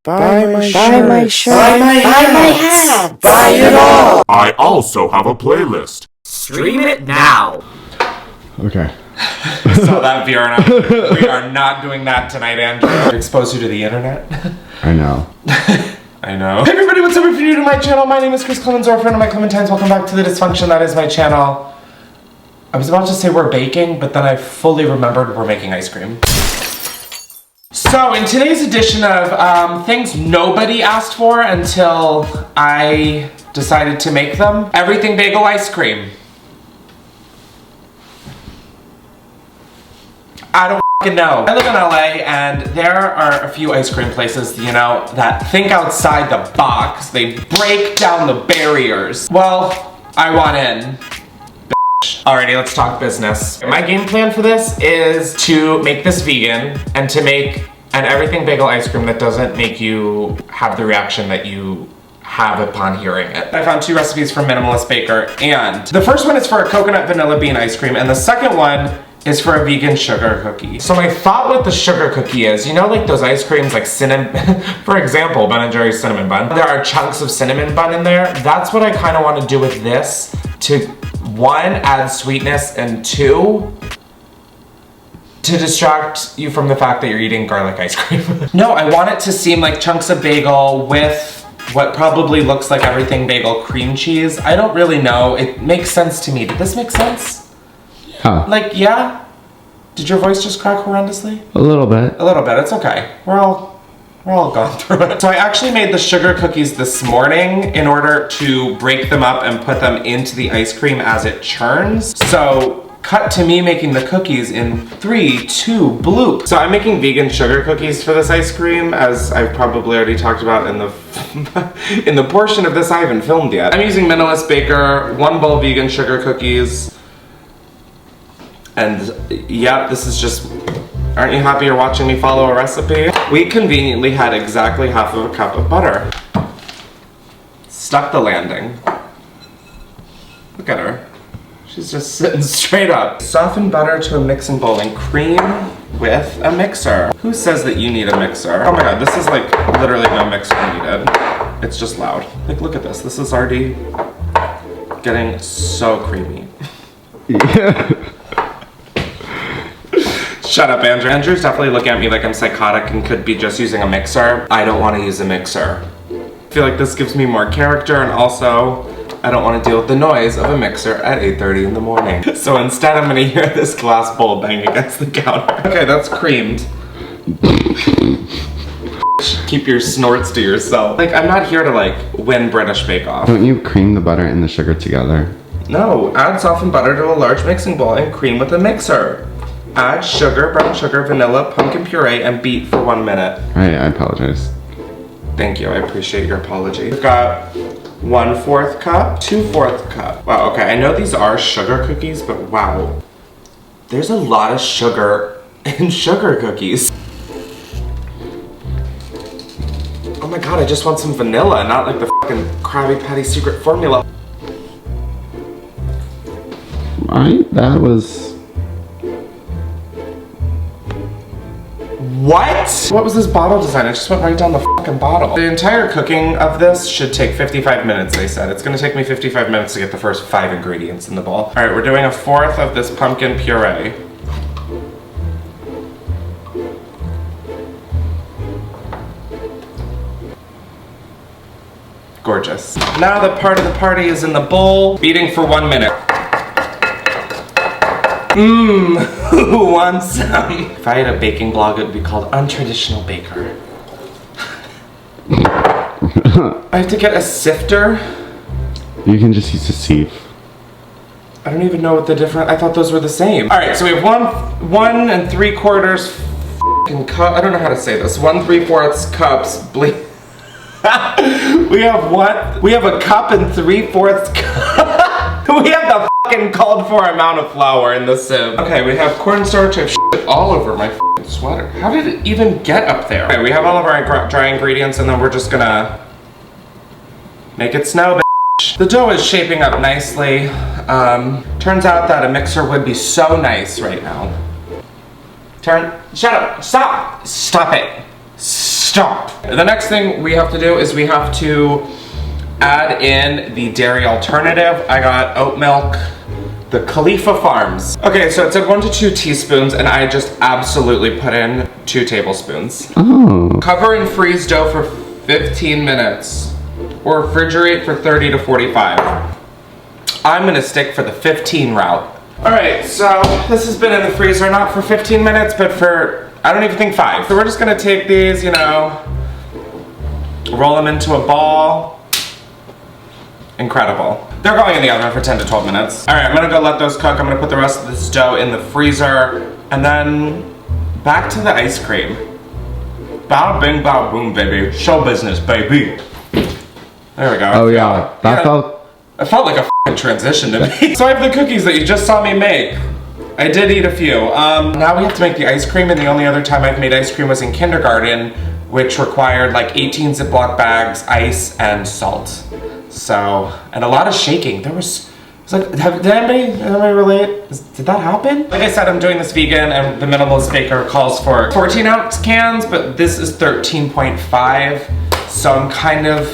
Buy my shirt. Buy my shirt. Buy my hat. Buy it all. I also have a playlist. Stream it now. Okay. So that we are not doing that tonight, Andrew. Expose you to the internet. I know. I know. Hey everybody, what's up? If you're new to my channel, my name is Klemens, or a friend of my Clementines. Welcome back to the dysfunction that is my channel. I was about to say we're baking, but then I fully remembered we're making ice cream. So in today's edition of things nobody asked for until I decided to make them, everything bagel ice cream. I don't f***ing know. I live in LA and there are a few ice cream places, you know, that think outside the box. They break down the barriers. Well, I want in. Alrighty, let's talk business. My game plan for this is to make this vegan and to make an everything bagel ice cream that doesn't make you have the reaction that you have upon hearing it. I found two recipes from Minimalist Baker, and the first one is for a coconut vanilla bean ice cream, and the second one is for a vegan sugar cookie. So my thought with the sugar cookie is, you know, like those ice creams like cinnamon, for example, Ben & Jerry's cinnamon bun. There are chunks of cinnamon bun in there. That's what I kind of want to do with this to, one, add sweetness, and two, to distract you from the fact that you're eating garlic ice cream. No, I want it to seem like chunks of bagel with what probably looks like everything bagel cream cheese. I don't really know. It makes sense to me. Did this make sense? Yeah. Like, yeah? Did your voice just crack horrendously? A little bit. A little bit, it's okay. We're all gone through it. So I actually made the sugar cookies this morning in order to break them up and put them into the ice cream as it churns. So cut to me making the cookies in 3, 2, bloop. So I'm making vegan sugar cookies for this ice cream, as I've probably already talked about in the in the portion of this I haven't filmed yet. I'm using Minimalist Baker, 1 bowl vegan sugar cookies. And yeah, this is just, aren't you happy you're watching me follow a recipe? We conveniently had exactly half of a cup of butter. Stuck the landing. Look at her. She's just sitting straight up. Soften butter to a mixing bowl and cream with a mixer. Who says that you need a mixer? Oh my god, this is like literally no mixer needed. It's just loud. Like, look at this. This is already getting so creamy. Yeah. Shut up, Andrew. Andrew's definitely looking at me like I'm psychotic and could be just using a mixer. I don't want to use a mixer. I feel like this gives me more character, and also I don't want to deal with the noise of a mixer at 8:30 in the morning. So instead I'm going to hear this glass bowl bang against the counter. Okay, that's creamed. Keep your snorts to yourself. Like, I'm not here to like win British Bake Off. Don't you cream the butter and the sugar together? No, add softened butter to a large mixing bowl and cream with a mixer. Add sugar, brown sugar, vanilla, pumpkin puree, and beat for 1 minute. Alright, I apologize. Thank you, I appreciate your apology. We've got 1/4 cup, 2/4 cup. Wow, okay, I know these are sugar cookies, but wow. There's a lot of sugar in sugar cookies. Oh my god, I just want some vanilla, not like the fucking Krabby Patty secret formula. That was... What? What was this bottle design? It just went right down the fucking bottle. The entire cooking of this should take 55 minutes, they said. It's gonna take me 55 minutes to get the first 5 ingredients in the bowl. All right, we're doing 1/4 of this pumpkin puree. Gorgeous. Now the part of the party is in the bowl, beating for 1 minute. Mmm, who wants some? If I had a baking blog, it would be called Untraditional Baker. I have to get a sifter. You can just use a sieve. I don't even know what the difference, I thought those were the same. All right, so we have 1 3/4 f***ing cup, I don't know how to say this, 1 3/4 cups we have what? We have a cup and 3/4 cup. We have the fucking called for amount of flour in the sieve. Okay, we have cornstarch. I have shit all over my fucking sweater. How did it even get up there? Okay, we have all of our dry ingredients, and then we're just gonna make it snow, bitch. The dough is shaping up nicely. Turns out that a mixer would be so nice right now. Shut up. Stop. Stop it. Stop. The next thing we have to do is we have to add in the dairy alternative. I got oat milk, the Khalifa Farms. Okay, so it said 1 to 2 teaspoons, and I just absolutely put in 2 tablespoons. Oh. Cover and freeze dough for 15 minutes, or refrigerate for 30 to 45. I'm gonna stick for the 15 route. All right, so this has been in the freezer, not for 15 minutes, but for, I don't even think 5. So we're just gonna take these, you know, roll them into a ball. Incredible. They're going in the oven for 10 to 12 minutes. All right, I'm gonna go let those cook. I'm gonna put the rest of this dough in the freezer, and then back to the ice cream. Bow bing bow boom, baby. Show business, baby. There we go. Oh yeah, that felt... It felt like a f***ing transition to me. So I have the cookies that you just saw me make. I did eat a few. Now we have to make the ice cream, and the only other time I've made ice cream was in kindergarten, which required like 18 Ziploc bags, ice, and salt. So, and a lot of shaking. There was, it's like, did anybody relate? Did that happen? Like I said, I'm doing this vegan, and the minimalist baker calls for 14-ounce cans, but this is 13.5. So I'm kind of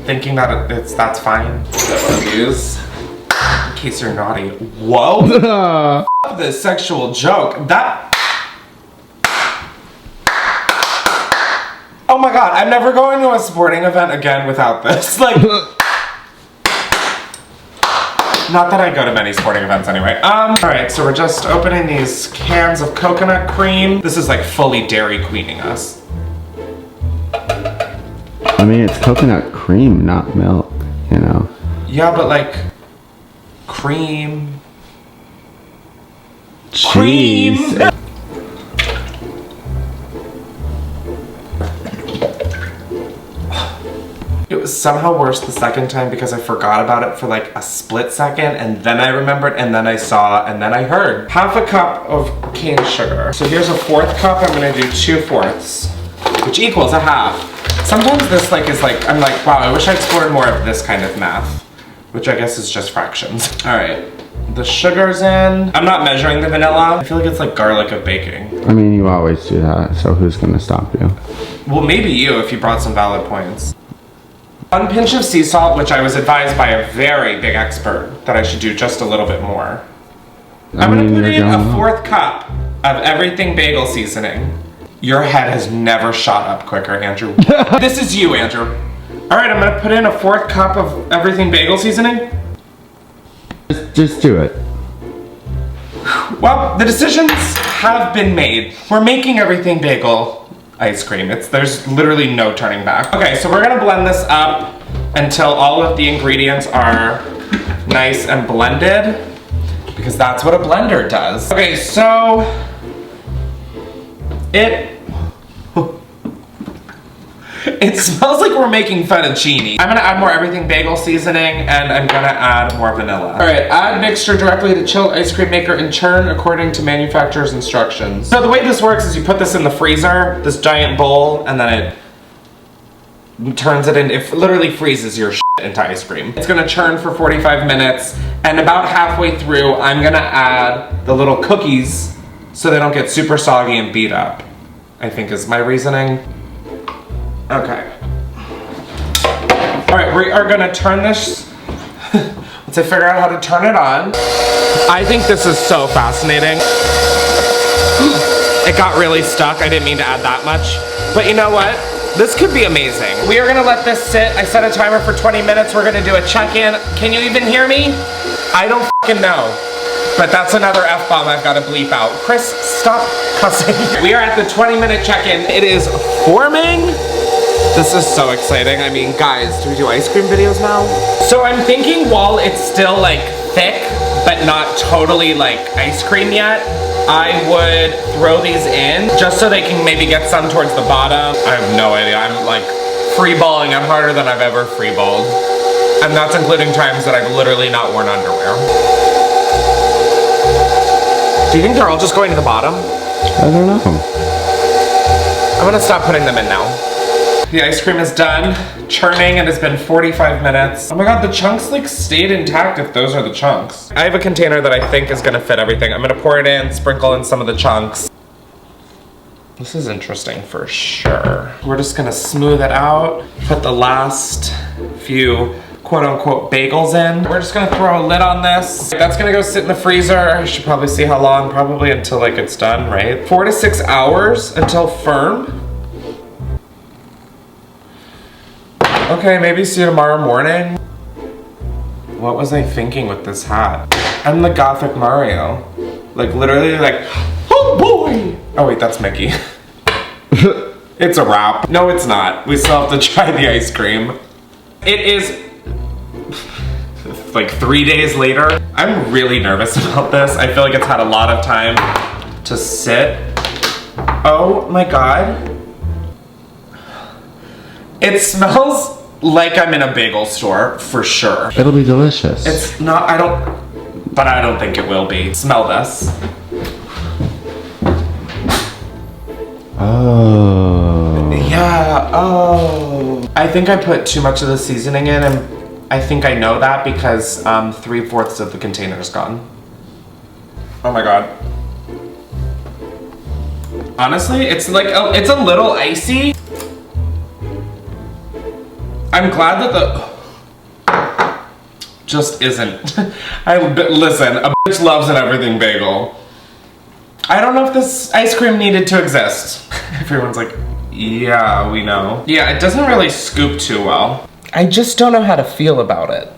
thinking that that's fine. Get one of these, in case you're naughty. Whoa! The sexual joke. That. Oh my god, I'm never going to a sporting event again without this. Like, not that I go to many sporting events anyway. Alright, so we're just opening these cans of coconut cream. This is like fully Dairy Queening us. I mean, it's coconut cream, not milk, you know? Yeah, but like, cream. Cheese. Cream! It was somehow worse the second time because I forgot about it for like a split second, and then I remembered, and then I saw, and then I heard. Half a cup of cane sugar. So here's a 4th cup. I'm gonna do 2/4, which equals a half. Sometimes this like is like, I'm like, wow, I wish I explored more of this kind of math, which I guess is just fractions. All right, the sugar's in. I'm not measuring the vanilla. I feel like it's like garlic of baking. I mean, you always do that, so who's gonna stop you? Well, maybe you if you brought some valid points. 1 pinch of sea salt, which I was advised by a very big expert that I should do just a little bit more. I'm gonna put in a 4th cup of everything bagel seasoning. Your head has never shot up quicker, Andrew. This is you, Andrew. All right, I'm gonna put in a 4th cup of everything bagel seasoning. Just do it. Well, the decisions have been made. We're making everything bagel ice cream. There's literally no turning back. Okay, so we're gonna blend this up until all of the ingredients are nice and blended, because that's what a blender does. Okay, so it smells like we're making fettuccine. I'm gonna add more everything bagel seasoning, and I'm gonna add more vanilla. All right, add mixture directly to chilled ice cream maker and churn according to manufacturer's instructions. So the way this works is you put this in the freezer, this giant bowl, and then it turns it in, it literally freezes your shit into ice cream. It's gonna churn for 45 minutes, and about halfway through, I'm gonna add the little cookies so they don't get super soggy and beat up, I think is my reasoning. Okay. All right, we are gonna turn this, once I figure out how to turn it on. I think this is so fascinating. It got really stuck, I didn't mean to add that much. But you know what? This could be amazing. We are gonna let this sit. I set a timer for 20 minutes. We're gonna do a check-in. Can you even hear me? I don't fucking know. But that's another F-bomb I've gotta bleep out. Chris, stop cussing. We are at the 20-minute check-in. It is forming. This is so exciting. I mean, guys, do we do ice cream videos now? So I'm thinking while it's still like thick, but not totally like ice cream yet, I would throw these in just so they can maybe get some towards the bottom. I have no idea. I'm like free-balling. I'm harder than I've ever free-balled. And that's including times that I've literally not worn underwear. Do you think they're all just going to the bottom? I don't know. I'm gonna stop putting them in now. The ice cream is done, churning, and it's been 45 minutes. Oh my god, the chunks like stayed intact if those are the chunks. I have a container that I think is gonna fit everything. I'm gonna pour it in, sprinkle in some of the chunks. This is interesting for sure. We're just gonna smooth it out, put the last few quote unquote bagels in. We're just gonna throw a lid on this. That's gonna go sit in the freezer. I should probably see how long, probably until like it's done, right? 4 to 6 hours until firm. Okay, maybe see you tomorrow morning. What was I thinking with this hat? I'm the Gothic Mario. Like literally like, oh boy! Oh wait, that's Mickey. It's a wrap. No, it's not. We still have to try the ice cream. It is like 3 days later. I'm really nervous about this. I feel like it's had a lot of time to sit. Oh my God. It smells like I'm in a bagel store, for sure. It'll be delicious. It's not, I don't think it will be. Smell this. Oh. Yeah, oh. I think I put too much of the seasoning in, and I think I know that because 3/4 of the container is gone. Oh my God. Honestly, it's like, it's a little icy. I'm glad that just isn't. Listen, a bitch loves an everything bagel. I don't know if this ice cream needed to exist. Everyone's like, yeah, we know. Yeah, it doesn't really scoop too well. I just don't know how to feel about it,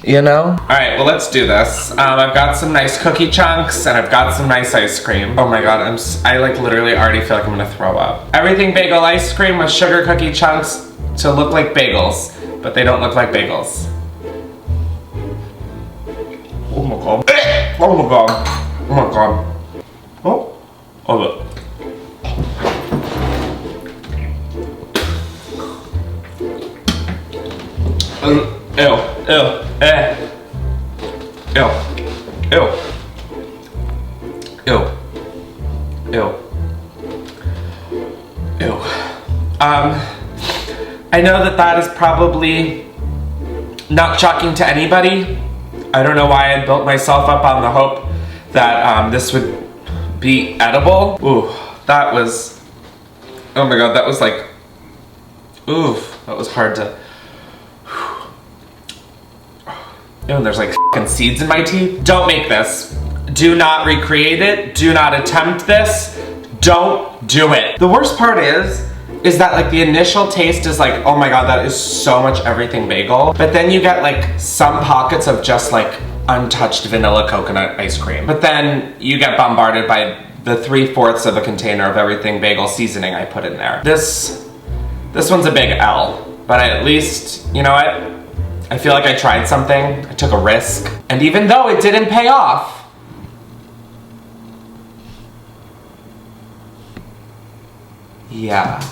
you know? All right, well, let's do this. I've got some nice cookie chunks and I've got some nice ice cream. Oh my God, I like literally already feel like I'm gonna throw up. Everything bagel ice cream with sugar cookie chunks to look like bagels, but they don't look like bagels. Oh my God. Oh my God. Oh my God. Oh. Oh look. Ew. Ew. Ew. Ew. Ew. Ew. Ew. I know that is probably not shocking to anybody. I don't know why I built myself up on the hope that this would be edible. Ooh, that was, oh my God, that was like, oof, that was hard to, and there's like fucking seeds in my teeth. Don't make this. Do not recreate it. Do not attempt this. Don't do it. The worst part is that like the initial taste is like, oh my God, that is so much everything bagel. But then you get like some pockets of just like untouched vanilla coconut ice cream. But then you get bombarded by the 3/4 of a container of everything bagel seasoning I put in there. This one's a big L, but at least, you know what? I feel like I tried something, I took a risk. And even though it didn't pay off, yeah.